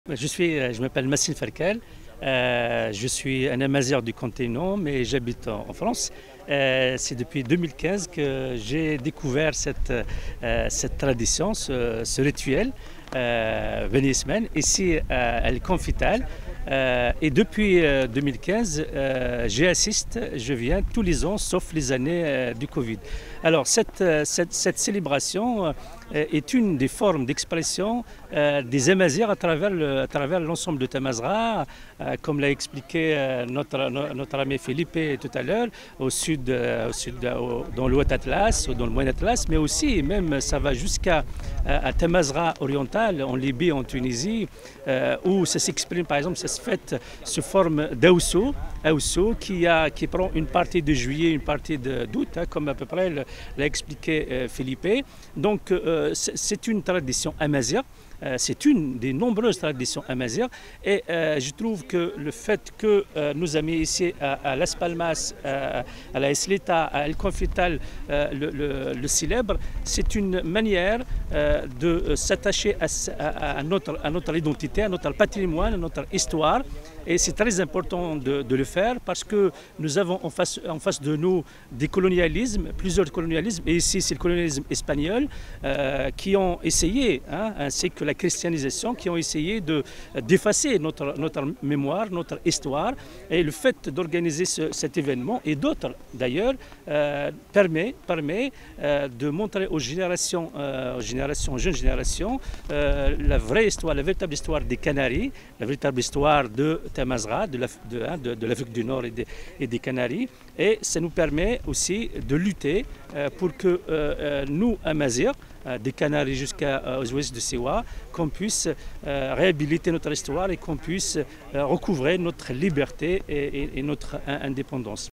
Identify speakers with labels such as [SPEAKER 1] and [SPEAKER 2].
[SPEAKER 1] Je m'appelle Massine Farkal, je suis un Amazigh du continent, mais j'habite en France. C'est depuis 2015 que j'ai découvert cette tradition, ce rituel, Beni Ismaël, ici à El Confital. Et depuis 2015, j'y assiste, je viens tous les ans, sauf les années du Covid. Alors cette célébration est une des formes d'expression des Amazighs à travers l'ensemble de Tamazgha, comme l'a expliqué notre ami Philippe tout à l'heure, au sud, dans l'Ouest Atlas, dans le Moyen Atlas, mais aussi, même ça va jusqu'à Tamazgha oriental, en Libye, en Tunisie, où ça s'exprime, par exemple, ça se fait sous forme d'Aousso, qui prend une partie de juillet, une partie d'août, comme à peu près l'a expliqué Philippe. Donc c'est une tradition amazigh. C'est une des nombreuses traditions amazighes et je trouve que le fait que nous amis ici à Las Palmas, à la Isleta, à El Confital le célèbre, c'est une manière de s'attacher à notre identité, à notre patrimoine, à notre histoire. Et c'est très important de le faire parce que nous avons en face de nous des colonialismes, plusieurs colonialismes, et ici c'est le colonialisme espagnol qui ont essayé, ainsi que la christianisation, qui ont essayé d'effacer notre mémoire, notre histoire. Et le fait d'organiser cet événement et d'autres d'ailleurs permet de montrer aux jeunes générations, la vraie histoire, la véritable histoire des Canaries, la véritable histoire de Tamazgha, de l'Afrique du Nord et des Canaries. Et ça nous permet aussi de lutter pour que nous, Amazighs, des Canaries jusqu'aux ouest de Siwa, qu'on puisse réhabiliter notre histoire et qu'on puisse recouvrer notre liberté et notre indépendance.